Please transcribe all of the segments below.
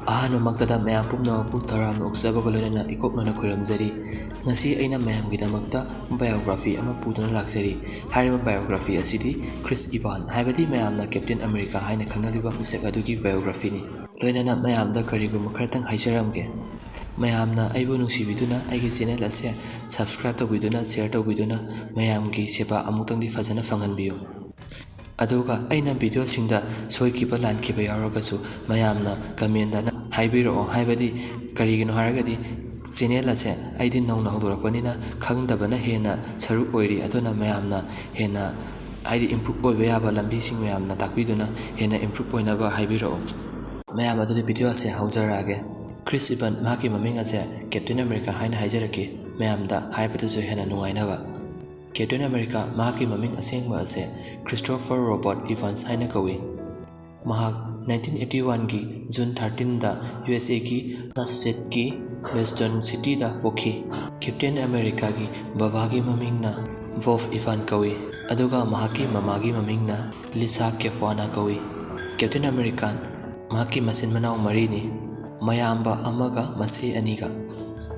ꯑꯍꯥꯟꯕꯃꯛꯇꯗ ꯃꯌꯥꯝ ꯄꯨꯝꯅꯃꯛꯄꯨ ꯇꯔꯥꯝꯅ ꯑꯣꯛꯆꯕꯒ ꯂꯣꯏꯅꯅ ꯏꯀꯣꯛꯅꯅ ꯈꯨꯔꯨꯝꯖꯔꯤ꯫ ꯉꯁꯤ ꯑꯩꯅ ꯃꯌꯥꯝꯒꯤꯗꯃꯛꯇ ꯕꯥꯏꯑꯣꯒ꯭ꯔꯥꯐꯤ ꯑꯃ ꯄꯨꯗꯨꯅ ꯂꯥꯛꯆꯔꯤ꯫ ꯍꯥꯏꯔꯤꯕ ꯕꯥꯏꯑꯣꯒ꯭ꯔꯥꯐꯤ ꯑꯁꯤꯗꯤ ꯀ꯭ꯔꯤꯁ ꯏꯚꯥꯟ ꯍꯥꯏꯕꯗꯤ ꯃꯌꯥꯝꯅ ꯀꯦꯞꯇꯦꯟ ꯑꯃꯦꯔꯤꯀꯥ ꯍꯥꯏꯅ ꯈꯪꯅꯔꯤꯕ ꯃꯤꯁꯛ ꯑꯗꯨꯒꯤ ꯕꯥꯏꯑꯣꯒ꯭ꯔꯥꯐꯤꯅꯤ꯫ ꯂꯣꯏꯅꯅ ꯃꯌꯥꯝꯗ ꯀꯔꯤꯒꯨꯝꯕ ꯈꯔꯇꯪ ꯍꯥꯏꯖꯔꯝꯒꯦ꯫ ꯃꯌꯥꯝꯅ ꯑꯩꯕꯨ ꯅꯨꯡꯁꯤꯕꯤꯗꯨꯅ ꯑꯩꯒꯤ ꯆꯦꯅꯦꯜ ꯑꯁꯦ ꯁꯕꯁꯀ꯭ꯔꯥꯏꯕ ꯇꯧꯕꯤꯗꯨꯅ ꯁꯦꯌꯔ ꯇꯧꯕꯤꯗꯨꯅ ꯃꯌꯥꯝꯒꯤ ꯁꯦꯕꯥ ꯑꯃꯨꯛꯇꯪꯗꯤ ꯐꯖꯅ ꯐꯪꯍꯟꯕꯤꯌꯨ꯫ ꯑꯗꯨꯒ ꯑꯩꯅ ꯚꯤꯗꯤꯑꯣꯁꯤꯡꯗ ꯁꯣꯏꯈꯤꯕ ꯂꯥꯟꯈꯤꯕ ꯌꯥꯎꯔꯒꯁꯨ ꯃꯌꯥꯝꯅ ꯀꯃꯦꯟꯗ ꯍꯥꯏꯕꯤꯔꯛꯑꯣ꯫ ꯍꯥꯏꯕꯗꯤ ꯀꯔꯤꯒꯤꯅꯣ ꯍꯥꯏꯔꯒꯗꯤ ꯆꯦꯅꯦꯜ ꯑꯁꯦ ꯑꯩꯗꯤ ꯅꯧꯅ ꯍꯧꯗꯣꯔꯛꯄꯅꯤꯅ ꯈꯪꯗꯕꯅ ꯍꯦꯟꯅ ꯁꯔꯨꯛ ꯑꯣꯏꯔꯤ꯫ ꯑꯗꯨꯅ ꯃꯌꯥꯝꯅ ꯍꯦꯟꯅ ꯍꯥꯏꯗꯤ ꯏꯝꯄ꯭ꯔꯨꯞ ꯑꯣꯏꯕ ꯌꯥꯕ ꯂꯝꯕꯤꯁꯤꯡ ꯃꯌꯥꯝꯅ ꯇꯥꯛꯄꯤꯗꯨꯅ ꯍꯦꯟꯅ ꯏꯝꯄ꯭ꯔꯨꯞ ꯑꯣꯏꯅꯕ ꯍꯥꯏꯕꯤꯔꯛꯑꯣ꯫ ꯃꯌꯥꯝ ꯑꯗꯨꯗꯤ ꯚꯤꯗꯤꯑꯣ ꯑꯁꯦ ꯍꯧꯖꯔꯛꯑꯒꯦ꯫ ꯀ꯭ꯔꯤꯁ ꯏꯚꯥꯟ ꯃꯍꯥꯛꯀꯤ ꯃꯃꯤꯡ ꯑꯁꯦ ꯀꯦꯞꯇꯦꯟ ꯑꯃꯦꯔꯤꯀꯥ ꯍꯥꯏꯅ ꯍꯥꯏꯖꯔꯛꯈꯤ ꯃꯌꯥꯝꯗ ꯍꯥꯏꯕꯗꯁꯨ ꯍꯦꯟꯅ ꯅꯨꯡꯉꯥꯏꯅꯕ꯫ ꯀꯦꯞꯇꯦꯟ ꯑꯃꯦꯔꯤꯀꯥ ꯃꯍꯥꯛꯀꯤ ꯃꯃꯤꯡ ꯑꯁꯦꯡꯕ ꯑꯁꯦ ꯀ꯭ꯔꯤꯁꯇꯣꯐꯔ ꯔꯣꯕꯥꯔꯠ ꯏꯚꯥꯟꯁ ꯍꯥꯏꯅ ꯀꯧꯏ꯫ ꯃꯍꯥꯛ 1981ꯒꯤ ꯖꯨꯟ 13ꯗ USAꯒꯤ ꯃꯦꯁꯥꯆꯨꯁꯦꯠꯁꯀꯤ ꯕꯣꯁꯇꯟ ꯁꯤꯇꯤꯗ ꯄꯣꯛꯈꯤ꯫ ꯀꯦꯞꯇꯦꯟ ꯑꯃꯦꯔꯤꯀꯥꯒꯤ ꯕꯥꯕꯥꯒꯤ ꯃꯃꯤꯡꯅ ꯕꯣꯕ ꯏꯚꯥꯟ ꯀꯧꯏ ꯑꯗꯨꯒ ꯃꯍꯥꯛꯀꯤ ꯃꯃꯥꯒꯤ ꯃꯃꯤꯡꯅ ꯂꯤꯁꯥ ꯀꯦꯐꯋꯥꯅ ꯀꯧꯏ꯫ ꯀꯦꯞꯇꯦꯟ ꯑꯃꯦꯔꯤꯀꯥ ꯃꯍꯥꯛꯀꯤ ꯃꯆꯤꯟ ꯃꯅꯥꯎ 4ꯅꯤ, ꯃꯌꯥꯝꯕ ꯑꯃꯒ ꯃꯆꯦ 2ꯒ꯫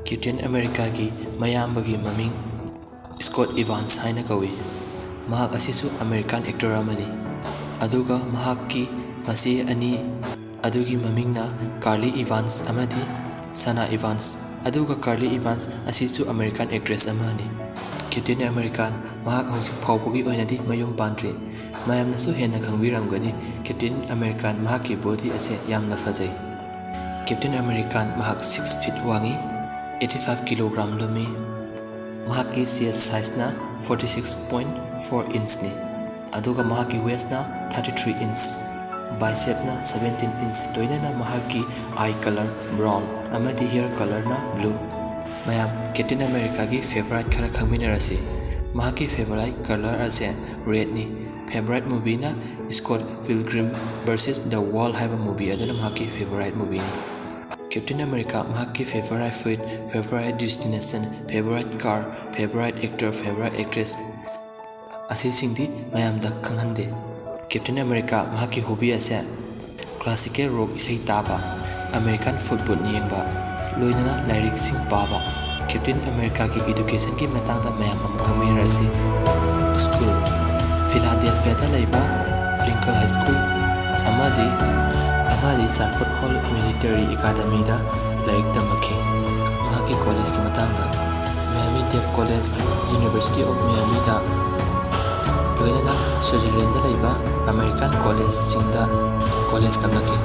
ꯀꯦꯞꯇꯦꯟ ꯑꯃꯦꯔꯤꯀꯥꯒꯤ ꯃꯌꯥꯝꯕꯒꯤ ꯃꯃꯤꯡ ꯁ꯭ꯀꯣꯠ ꯏꯚꯥꯟꯁ ꯍꯥꯏꯅ ꯀꯧꯏ꯫ ꯃꯍꯥꯛ ꯑꯁꯤꯁꯨ ꯑꯃꯦꯔꯤꯀꯥꯟ ꯑꯦꯛꯇꯔ ꯑꯃꯅꯤ꯫ ꯑꯗꯨꯒ ꯃꯍꯥꯛꯀꯤ ꯃꯆꯦ 2 ꯑꯗꯨꯒꯤ ꯃꯃꯤꯡꯅ ꯀꯥꯔꯂꯤ ꯏꯚꯥꯟꯁ ꯑꯃꯗꯤ ꯁꯥꯅꯥ ꯏꯚꯥꯟꯁ꯫ ꯑꯗꯨꯒ ꯀꯥꯔꯂꯤ ꯏꯚꯥꯟꯁ ꯑꯁꯤꯁꯨ ꯑꯃꯦꯔꯤꯀꯥꯟ ꯑꯦꯛꯇ꯭ꯔꯦꯁ ꯑꯃꯅꯤ꯫ ꯀꯦꯞꯇꯦꯟ ꯑꯃꯦꯔꯤꯀꯥ ꯃꯍꯥꯛ ꯍꯧꯖꯤꯛ ꯐꯥꯎꯕꯒꯤ ꯑꯣꯏꯅꯗꯤ ꯃꯌꯨꯝ ꯄꯥꯟꯗ꯭ꯔꯤ꯫ ꯃꯌꯥꯝꯅꯁꯨ ꯍꯦꯟꯅ ꯈꯪꯕꯤꯔꯝꯒꯅꯤ ꯀꯦꯞꯇꯦꯟ ꯑꯃꯦꯔꯤꯀꯥ ꯃꯍꯥꯛꯀꯤ ꯕꯣꯗꯤ ꯑꯁꯦ ꯌꯥꯝꯅ ꯐꯖꯩ꯫ ꯀꯦꯞꯇꯦꯟ ꯑꯃꯦꯔꯤꯀꯥ ꯃꯍꯥꯛ 6 ꯐꯤꯠ ꯋꯥꯡꯏ, 85 ꯀꯤꯂꯣꯒ꯭ꯔꯥꯝ ꯂꯨꯝꯃꯤ꯫ ꯃꯍꯥꯛꯀꯤ ꯆꯦꯁ ꯁꯥꯏꯖꯅ 46.4 ꯏꯟꯆꯅꯤ ꯑꯗꯨꯒ ꯃꯍꯥꯛꯀꯤ ꯋꯦꯁꯅ 33 ꯏꯟꯆ, ꯕꯥꯏꯁꯦꯞꯅ 17 ꯏꯟꯆ, ꯂꯣꯏꯅꯅ ꯃꯍꯥꯛꯀꯤ ꯑꯥꯏ ꯀꯂꯔ ꯕ꯭ꯔꯥꯎꯟ ꯑꯃꯗꯤ ꯍꯤꯌꯔ ꯀꯂꯔꯅ ꯕ꯭ꯂꯨ꯫ ꯃꯌꯥꯝ ꯀꯦꯞꯇꯦꯟ ꯑꯃꯦꯔꯤꯀꯥꯒꯤ ꯐꯦꯚꯣꯔꯥꯏꯠ ꯈꯔ ꯈꯪꯃꯤꯟꯅꯔꯁꯤ꯫ ꯃꯍꯥꯛꯀꯤ ꯐꯦꯚꯣꯔꯥꯏꯠ ꯀꯂꯔ ꯑꯁꯦ ꯔꯦꯗꯅꯤ꯫ ꯐꯦꯚꯣꯔꯥꯏꯠ ꯃꯨꯚꯤꯅ Scott Pilgrim versus the world ꯍꯥꯏꯕ ꯃꯨꯚꯤ ꯑꯗꯨꯅ ꯃꯍꯥꯛꯀꯤ ꯐꯦꯚꯣꯔꯥꯏꯠ ꯃꯨꯚꯤꯅꯤ꯫ ꯀꯦꯞꯇꯦꯟ ꯑꯃꯦꯔꯤꯀꯥ ꯃꯍꯥꯛꯀꯤ favourite food, favourite destination, favourite car, favourite actor, favourite actress ꯑꯁꯤꯁꯤꯡꯗꯤ ꯃꯌꯥꯝꯗ ꯈꯪꯍꯟꯗꯦ꯫ ꯀꯦꯞꯇꯦꯟ ꯑꯃꯦꯔꯤꯀꯥ ꯃꯍꯥꯛꯀꯤ ꯍꯣꯕꯤ ꯑꯁꯦ ꯀ꯭ꯂꯥꯁꯤꯀꯦꯜ ꯔꯣꯛ ꯏꯁꯩ ꯇꯥꯕ, ꯑꯃꯦꯔꯤꯀꯥꯟ ꯐꯨꯠꯕꯣꯜ ꯌꯦꯡꯕ, ꯂꯣꯏꯅꯅ ꯂꯥꯏꯔꯤꯛꯁꯤꯡ ꯄꯥꯕ꯫ ꯀꯦꯞꯇꯦꯟ ꯑꯃꯦꯔꯤꯀꯥꯒꯤ ꯏꯗꯨꯀꯦꯁꯟꯒꯤ ꯃꯇꯥꯡꯗ ꯃꯌꯥꯝ ꯑꯃꯨꯛ ꯈꯪꯃꯤꯟꯅꯔꯁꯤ꯫ ꯁ꯭ꯀꯨꯜ: ꯐꯤꯂꯥꯗꯦꯜꯐꯤꯌꯥꯗ ꯂꯩꯕ ꯂꯤꯡꯀꯜ ꯍꯥꯏ ꯁ꯭ꯀꯨꯜ ꯑꯃꯗꯤ ꯆꯥꯔꯐꯣꯔꯗ ꯍꯣꯜ ꯃꯤꯂꯤꯇꯔꯤ ꯑꯦꯀꯥꯗꯦꯃꯤꯗ ꯂꯥꯏꯔꯤꯛ ꯇꯝꯃꯛꯈꯤ꯫ ꯃꯍꯥꯛꯀꯤ ꯀꯣꯂꯦꯖꯀꯤ ꯃꯇꯥꯡꯗ: ꯃꯤꯌꯥꯃꯤ-ꯗꯦꯗ ꯀꯣꯂꯦꯖ, ꯌꯨꯅꯤꯚꯔꯁꯤꯇꯤ ꯑꯣꯐ ꯃꯤꯌꯥꯃꯤꯗ, ꯂꯣꯏꯅꯅ ꯁ꯭ꯋꯤꯖꯔꯂꯦꯟꯗꯗ ꯂꯩꯕ ꯑꯃꯦꯔꯤꯀꯥꯟ ꯀꯣꯂꯦꯖꯁꯤꯡꯗ ꯀꯣꯂꯦꯖ ꯇꯝꯂꯛꯈꯤ꯫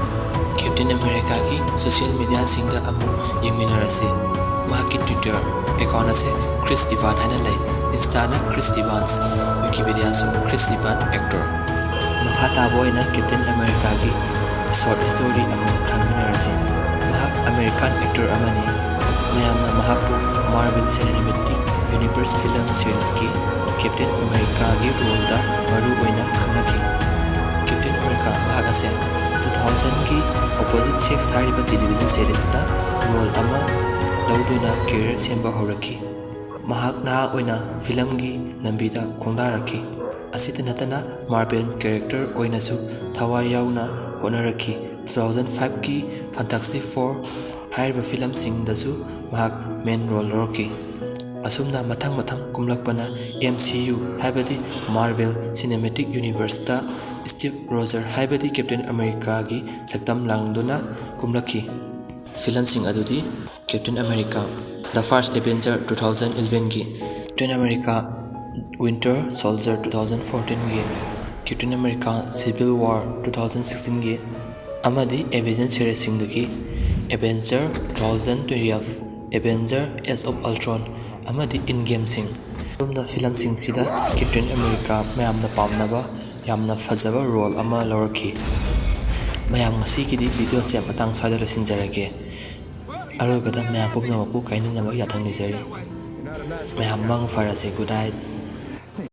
ꯀꯦꯞꯇꯦꯟ ꯑꯃꯦꯔꯤꯀꯥꯒꯤ ꯁꯣꯁꯤꯌꯦꯜ ꯃꯤꯗꯤꯌꯥꯁꯤꯡꯗ ꯑꯃꯨꯛ ꯌꯦꯡꯃꯤꯟꯅꯔꯁꯤ꯫ ꯃꯍꯥꯛꯀꯤ ꯇ꯭ꯋꯤꯇꯔ ꯑꯦꯀꯥꯎꯟ ꯑꯁꯦ ꯀ꯭ꯔꯤꯁ ꯏꯚꯥꯟ ꯍꯥꯏꯅ ꯂꯩ, ꯏꯟꯁꯇꯥꯅ ꯀ꯭ꯔꯤꯁ ꯏꯚꯥꯟꯁ, ꯋꯤꯀꯤꯄꯤꯗꯤꯌꯥꯁꯨ ꯀ꯭ꯔꯤꯁ ꯏꯚꯥꯟ ꯑꯦꯛꯇꯔ꯫ ꯃꯈꯥ ꯇꯥꯕ ꯑꯣꯏꯅ ꯀꯦꯞꯇꯦꯟ ꯑꯃꯦꯔꯤꯀꯥꯒꯤ ꯁꯣꯔꯠ ꯁ꯭ꯇꯣꯔꯤ ꯑꯃꯨꯛ ꯈꯪꯃꯤꯟꯅꯔꯁꯤ꯫ ꯃꯍꯥꯛ ꯑꯃꯦꯔꯤꯀꯥꯟ ꯑꯦꯛꯇꯔ ꯑꯃꯅꯤ꯫ ꯃꯌꯥꯝꯅ ꯃꯍꯥꯛꯄꯨ ꯃꯥꯔꯚꯦꯜ ꯁꯤꯅꯦꯃꯦꯇꯤꯛ ꯌꯨꯅꯤꯚꯔꯁ ꯐꯤꯂꯝ ꯁꯤꯔꯤꯖꯀꯤ ꯀꯦꯞꯇꯦꯟ ꯑꯃꯦꯔꯤꯀꯥꯒꯤ ꯔꯣꯜꯗ ꯃꯔꯨ ꯑꯣꯏꯅ ꯈꯪꯅꯈꯤ꯫ ꯀꯦꯞꯇꯦꯟ ꯑꯃꯦꯔꯤꯀꯥ ꯃꯍꯥꯛ ꯑꯁꯦ 2000ꯒꯤ ꯑꯣꯄꯣꯖꯤꯠ ꯁꯦꯛꯁ ꯍꯥꯏꯔꯤꯕ ꯇꯦꯂꯤꯚꯤꯖꯟ ꯁꯤꯔꯤꯖꯇ ꯔꯣꯜ ꯑꯃ ꯂꯧꯗꯨꯅ ꯀꯦꯔꯤꯌꯔ ꯁꯦꯝꯕ ꯍꯧꯔꯛꯈꯤ꯫ ꯃꯍꯥꯛ ꯅꯍꯥ ꯑꯣꯏꯅ ꯐꯤꯂꯝꯒꯤ ꯂꯝꯕꯤꯗ ꯈꯣꯡꯗꯥꯔꯛꯈꯤ꯫ ꯑꯁꯤꯇ ꯅꯠꯇꯅ ꯃꯥꯔꯚꯦꯜ ꯀꯦꯔꯦꯛꯇꯔ ꯑꯣꯏꯅꯁꯨ ꯊꯋꯥꯏ ꯌꯥꯎꯅ ꯍꯣꯠꯅꯔꯛꯈꯤ꯫ 2005ꯒꯤ ꯐꯥꯟꯇꯥꯁꯇꯤꯛ ꯐꯣꯔ ꯍꯥꯏꯔꯤꯕ ꯐꯤꯂꯝꯁꯤꯡꯗꯁꯨ ꯃꯍꯥꯛ ꯃꯦꯟ ꯔꯣꯜ ꯂꯧꯔꯛꯈꯤ꯫ ꯑꯁꯨꯝꯅ ꯃꯊꯪ MCU ꯍꯥꯏꯕꯗꯤ Marvel Cinematic Universe Steve Rogers ꯍꯥꯏꯕꯗꯤ ꯀꯦꯞꯇꯦꯟ ꯑꯃꯦꯔꯤꯀꯥꯒꯤ ꯁꯛꯇꯝ ꯂꯥꯡꯗꯨꯅ ꯀꯨꯝꯂꯛꯈꯤ꯫ ꯐꯤꯂꯝꯁꯤꯡ ꯑꯗꯨꯗꯤ Captain America: the First Avenger 2011ꯒꯤ, ꯀꯦꯞꯇꯦꯟ ꯑꯃꯦꯔꯤꯀꯥ ꯋꯤꯟꯇꯔ ꯁꯣꯜꯖꯔ 2014ꯒꯤ, ꯀꯦꯞꯇꯦꯟ ꯑꯃꯦꯔꯤꯀꯥ ꯁꯤꯚꯤꯜ ꯋꯥꯔ 2016ꯒꯤ, ꯑꯃꯗꯤ ꯑꯦꯚꯦꯟꯖꯔ ꯁꯤꯔꯤꯖꯁꯤꯡꯗꯒꯤ ꯑꯦꯚꯦꯟꯖꯔ 2012, ꯑꯦꯚꯦꯟꯖꯔ ꯑꯦꯖ ꯑꯣꯐ ꯑꯜꯇ꯭ꯔꯣꯟ, ꯑꯃꯗꯤ ꯏꯟꯒꯦꯝꯁꯤꯡ꯫ ꯑꯁꯨꯝꯅ ꯐꯤꯂꯝꯁꯤꯡꯁꯤꯗ ꯀꯦꯞꯇꯦꯟ ꯑꯃꯦꯔꯤꯀꯥ ꯃꯌꯥꯝꯅ ꯄꯥꯝꯅꯕ ꯌꯥꯝꯅ ꯐꯖꯕ ꯔꯣꯜ ꯑꯃ ꯂꯧꯔꯛꯈꯤ꯫ ꯃꯌꯥꯝ ꯉꯁꯤꯒꯤꯗꯤ ꯚꯤꯗꯤꯑꯣꯁꯦ ꯃꯇꯥꯡ ꯁ꯭ꯋꯥꯏꯗ ꯂꯣꯏꯁꯤꯟꯖꯔꯒꯦ꯫ ꯑꯔꯣꯏꯕꯗ ꯃꯌꯥꯝ ꯄꯨꯝꯅꯃꯛꯄꯨ ꯀꯥꯏꯅꯅꯕ ꯌꯥꯊꯪ ꯅꯤꯖꯔꯤ꯫ ꯃꯌꯥꯝ ꯃꯪ ꯐꯔꯁꯦ꯫ Good night.